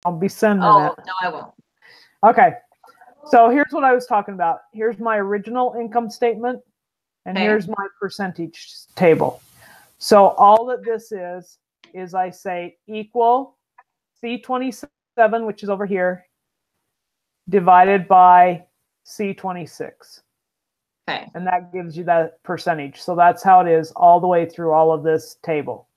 I'll be sending Oh, it. no, I won't. Okay. So here's what I was talking about. Here's my original income statement, and here's my percentage table. So all that this is I say equal C27, which is over here, divided by C26. Okay. And that gives you that percentage. So that's how it is all the way through all of this table.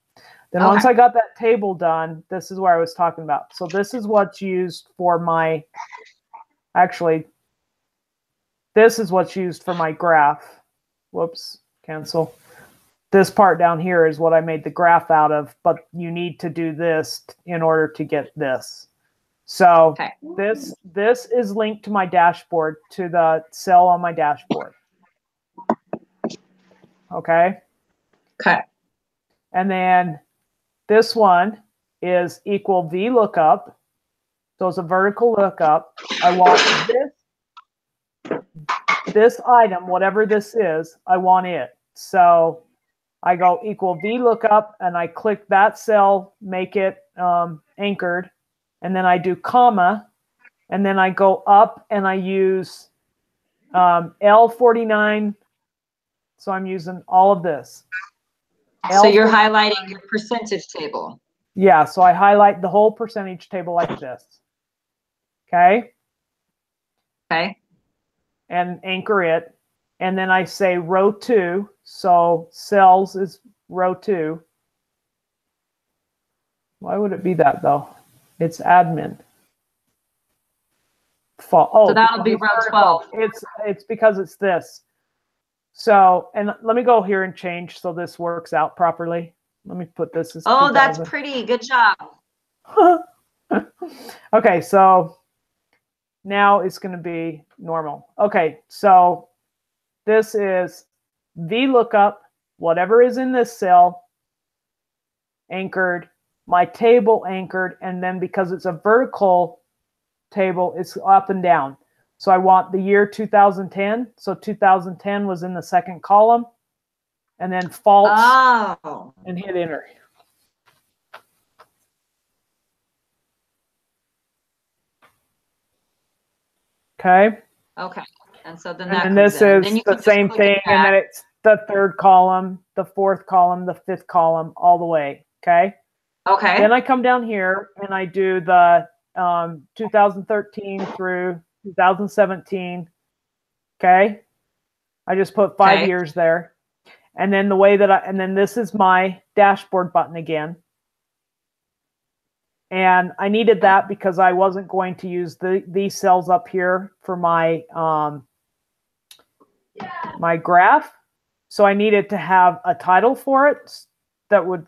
Then once I got that table done, this is where I was talking about. So this is what's used for my, actually, this is what's used for my graph. Whoops, cancel. This part down here is what I made the graph out of, but you need to do this in order to get this. So this is linked to my dashboard, to the cell on my dashboard. Okay. Okay. And then this one is equal VLOOKUP. So it's a vertical lookup. I want this item, whatever this is, I want it. So I go equal VLOOKUP and I click that cell, make it anchored. And then I do comma. And then I go up and I use L49. So I'm using all of this. So you're highlighting your percentage table. Yeah, so I highlight the whole percentage table like this. Okay. Okay. And anchor it. And then I say row 2. So cells is row 2. Why would it be that though? It's admin. So that'll be row 12. It's because it's this. So, and let me go here and change so this works out properly. Let me put this as 2000. That's pretty. Good job. Okay, so now it's going to be normal. Okay, so this is VLOOKUP, whatever is in this cell, anchored, my table anchored, and then because it's a vertical table, it's up and down. So I want the year 2010. So 2010 was in the second column, and then false, and hit enter. Okay. Okay. And so then and this is the same thing, and then it's the third column, the fourth column, the fifth column, all the way. Okay. Okay. Then I come down here and I do the 2013 through 2017. Okay. I just put 5 years there. And then the way that and then this is my dashboard button again. And I needed that because I wasn't going to use these cells up here for my my graph. So I needed to have a title for it that would,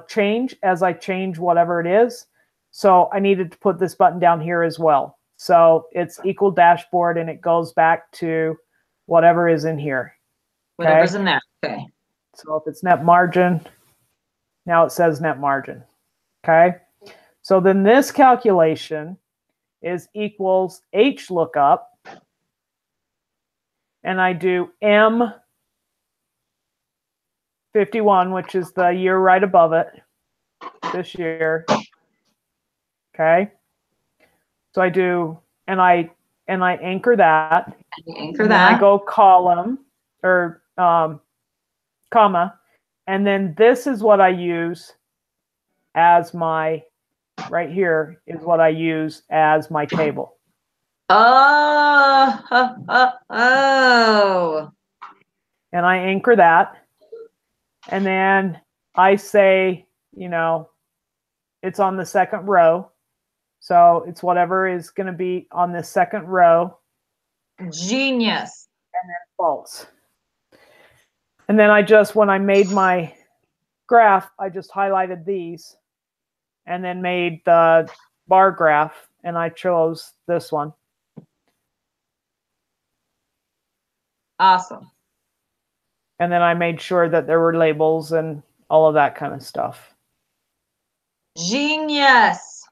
change as I change whatever it is. So I needed to put this button down here as well. So it's equal dashboard and it goes back to whatever is in here. Okay? Whatever's in there. Okay. So if it's net margin, now it says net margin. Okay. So then this calculation is equals H lookup. And I do M51, which is the year right above it, this year. Okay. So I do, and I anchor that. Anchor that. I go column or comma, and then this is what I use as my, right here is what I use as my table. Oh. And I anchor that. And then I say, it's on the second row. So it's whatever is going to be on the second row. Genius. And then false. And then when I made my graph, I just highlighted these and then made the bar graph, and I chose this one. Awesome. And then I made sure that there were labels and all of that kind of stuff. Genius.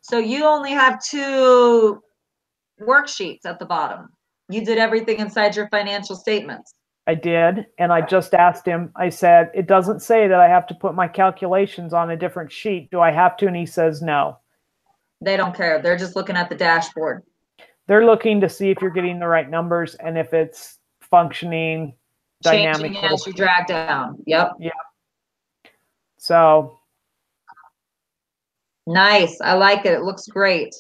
So you only have 2 worksheets at the bottom. You did everything inside your financial statements. I did. And I just asked him, I said, it doesn't say that I have to put my calculations on a different sheet. Do I have to? And he says no. They don't care. They're just looking at the dashboard. They're looking to see if you're getting the right numbers and if it's functioning dynamically. Changing as you drag down. Yep. Yeah. So. Nice. I like it. It looks great.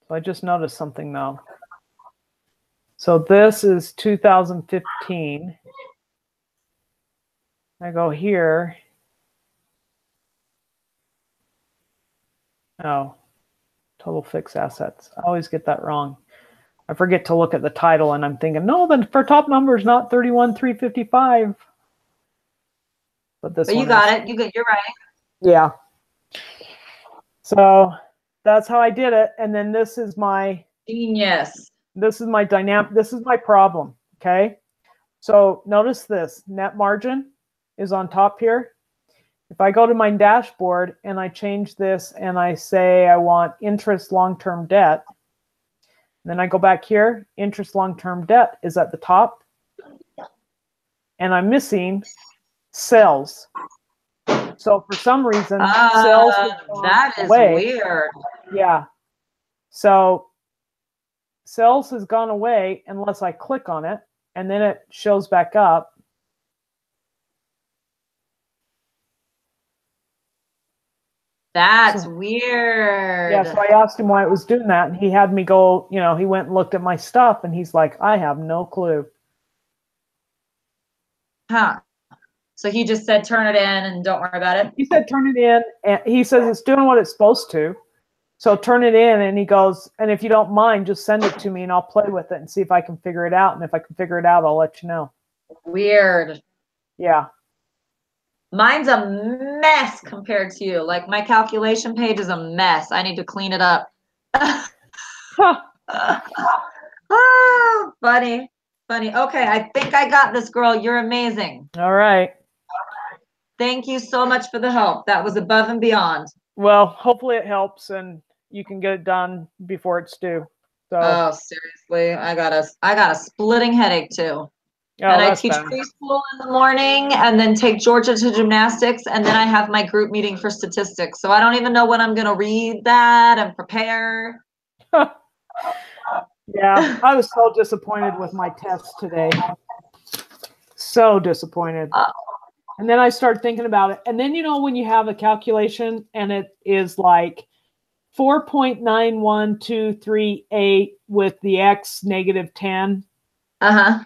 So I just noticed something though. So this is 2015. I go here. Oh, total fixed assets. I always get that wrong. I forget to look at the title and I'm thinking, no, then for top number is not 31,355. But you got it. You're right. Yeah. So that's how I did it. And then this is my genius. This is my dynamic. This is my problem. Okay. So notice this net margin is on top here. If I go to my dashboard and I change this and I say I want interest long-term debt, then I go back here, interest long-term debt is at the top. And I'm missing sales. So for some reason, sales that is weird. Yeah. So sales has gone away unless I click on it, and then it shows back up. That's weird. Yeah, so I asked him why it was doing that, and he had me go, you know, he went and looked at my stuff, and he's like, I have no clue. Huh. So he just said, turn it in and don't worry about it? He said, turn it in, and he says it's doing what it's supposed to. So turn it in, and he goes, and if you don't mind, just send it to me, and I'll play with it and see if I can figure it out. And if I can figure it out, I'll let you know. Weird. Yeah. Mine's a mess compared to you. Like my calculation page is a mess. I need to clean it up. Oh, funny. Okay, I think I got this, girl. You're amazing. All right. Thank you so much for the help. That was above and beyond. Well, hopefully it helps and you can get it done before it's due. So. Oh, seriously, I got a splitting headache too. Oh, and I teach preschool in the morning and then take Georgia to gymnastics. And then I have my group meeting for statistics. So I don't even know when I'm going to read that and prepare. Yeah, I was so disappointed with my tests today. So disappointed. And then I started thinking about it. And then, you know, when you have a calculation and it is like 4.91238 with the x negative 10. Uh-huh.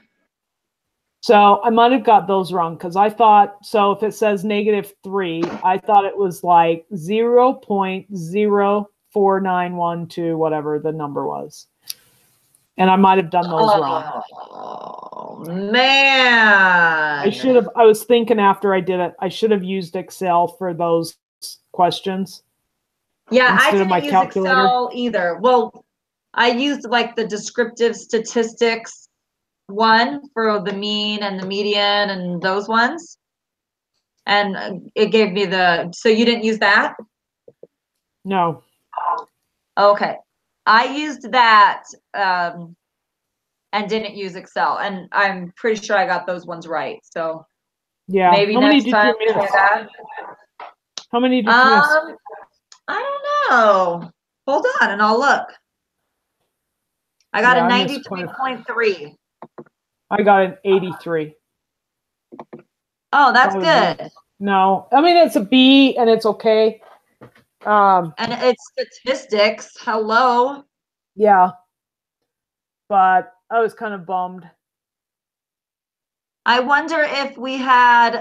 So I might have got those wrong because I thought, so if it says -3, I thought it was like 0.04912, whatever the number was. And I might have done those wrong. Oh, man. I was thinking after I did it, I should have used Excel for those questions. Yeah, I didn't use Excel either. Well, I used like the descriptive statistics one for the mean and the median and those ones. And it gave me so you didn't use that? No. Okay. I used that and didn't use Excel. And I'm pretty sure I got those ones right. So yeah. Maybe next time you miss? How many did you miss? I don't know. Hold on and I'll look. I got a 93.3. I got an 83. Oh, that's good. No, I mean, it's a B and it's okay. And it's statistics. Hello. Yeah. But I was kind of bummed. I wonder if we had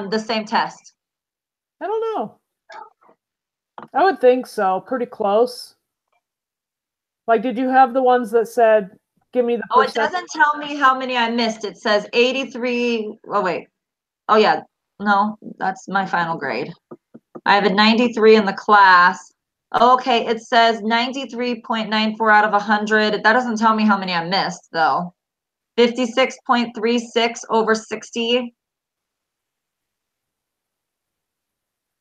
the same test. I don't know. I would think so. Pretty close. Like, did you have the ones that said, give me the percent? Oh, it doesn't tell me how many I missed. It says 83. Oh, wait. Oh, yeah. No, that's my final grade. I have a 93 in the class. Okay, it says 93.94 out of 100. That doesn't tell me how many I missed, though. 56.36 over 60.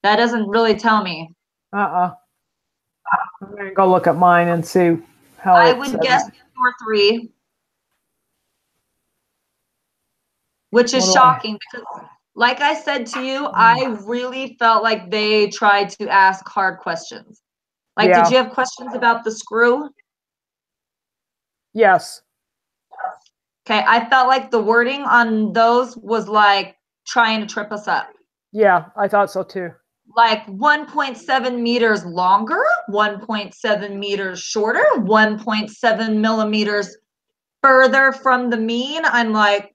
That doesn't really tell me. I'm going to go look at mine and see how I would guess 2 or 3. which is shocking because, like I said to you, I really felt like they tried to ask hard questions. Like, did you have questions about the screw? Yes. Okay, I felt like the wording on those was like trying to trip us up. Yeah, I thought so too. Like 1.7 meters longer, 1.7 meters shorter, 1.7 millimeters further from the mean. I'm like,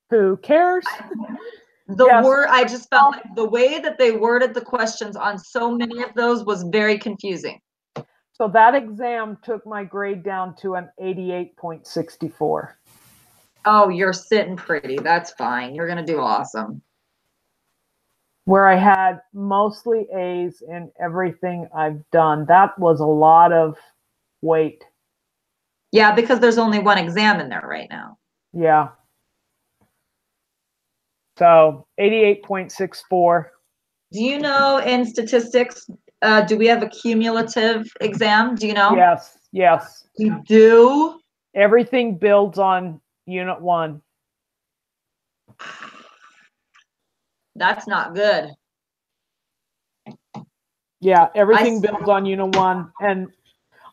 who cares? word, I just felt like the way that they worded the questions on so many of those was very confusing. So that exam took my grade down to an 88.64. Oh, you're sitting pretty. That's fine. You're going to do awesome. Where I had mostly A's in everything I've done. That was a lot of weight. Yeah, because there's only one exam in there right now. Yeah. So 88.64. Do you know in statistics, do we have a cumulative exam? Do you know? Yes, yes. We do? Everything builds on unit 1. That's not good. Yeah, everything builds on unit 1. And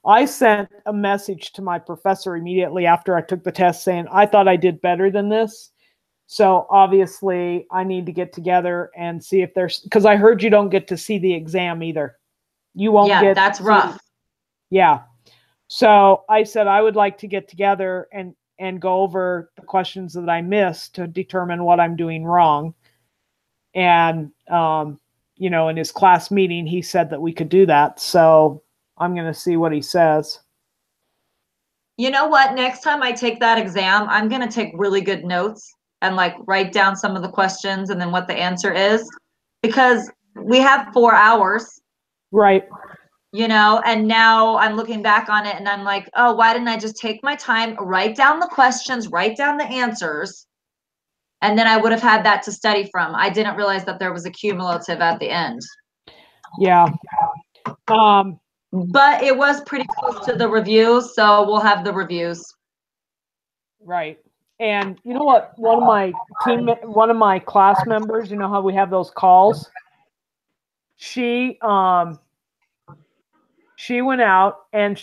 I sent a message to my professor immediately after I took the test saying, I thought I did better than this. So obviously I need to get together and see if there's, because I heard you don't get to see the exam either. You won't get. That's rough. Yeah. So I said I would like to get together and go over the questions that I missed to determine what I'm doing wrong. And, in his class meeting, he said that we could do that. So I'm going to see what he says. You know what? Next time I take that exam, I'm going to take really good notes and like write down some of the questions and then what the answer is, because we have 4 hours. Right. And now I'm looking back on it and I'm like, oh, why didn't I just take my time, write down the questions, write down the answers, and then I would have had that to study from. I didn't realize that there was a cumulative at the end. Yeah. But it was pretty close to the review, so we'll have the reviews. Right. And you know what? One of my class members, you know how we have those calls? She went out and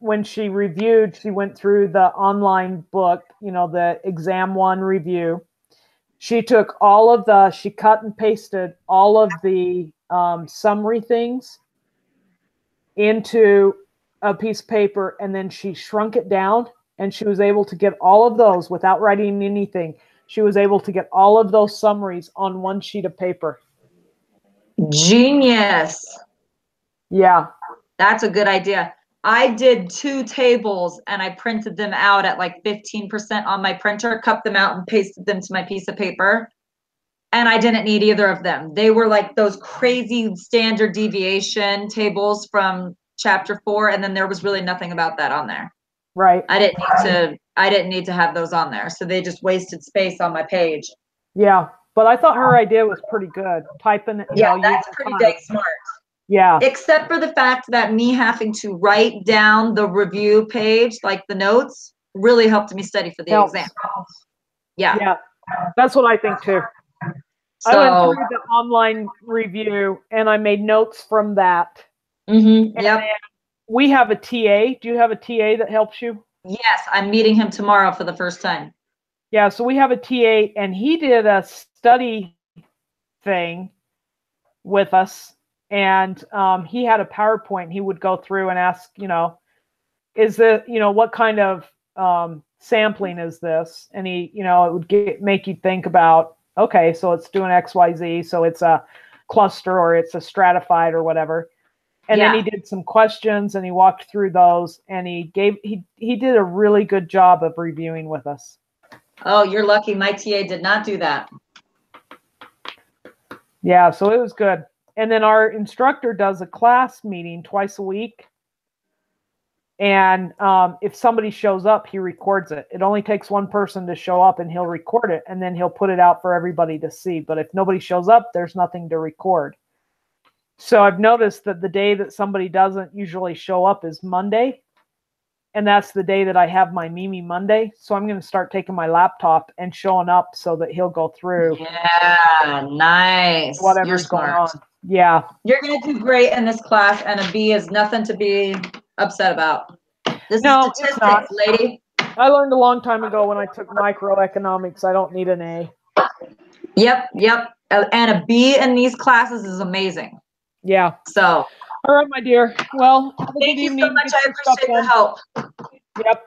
when she reviewed, she went through the online book, the exam 1 review. She took she cut and pasted all of the summary things into a piece of paper, and then she shrunk it down, and she was able to get all of those without writing anything. She was able to get all of those summaries on one sheet of paper. Genius. Yeah. That's a good idea. I did 2 tables and I printed them out at like 15% on my printer, cut them out and pasted them to my piece of paper. And I didn't need either of them. They were like those crazy standard deviation tables from chapter 4. And then there was really nothing about that on there. Right. I didn't need to have those on there. So they just wasted space on my page. Yeah. But I thought her idea was pretty good. Typing it. That's pretty dang smart. Yeah. Except for the fact that me having to write down the review page, like the notes, really helped me study for the exam. Yeah. Yeah. That's what I think too. So, I went through the online review and I made notes from that. Mm-hmm. Yep. We have a TA. Do you have a TA that helps you? Yes, I'm meeting him tomorrow for the first time. Yeah, so we have a TA, and he did a study thing with us, and he had a PowerPoint. He would go through and ask, what kind of sampling is this? And he, it would make you think about, okay, so it's doing X, Y, Z, so it's a cluster or it's a stratified or whatever. And then he did some questions and he walked through those, and he did a really good job of reviewing with us. Oh, you're lucky. My TA did not do that. Yeah, so it was good. And then our instructor does a class meeting twice a week. And if somebody shows up, he records it. It only takes one person to show up and he'll record it, and then he'll put it out for everybody to see. But if nobody shows up, there's nothing to record. So I've noticed that the day that somebody doesn't usually show up is Monday. And that's the day that I have my Mimi Monday. So I'm going to start taking my laptop and showing up so that he'll go through. Yeah, nice. Whatever's going on. Yeah. You're going to do great in this class, and a B is nothing to be upset about. This is statistics, lady. I learned a long time ago when I took microeconomics, I don't need an A. Yep. And a B in these classes is amazing. Yeah. So. All right, my dear. Well, have a thank good you evening. so much. I appreciate the help. Yep.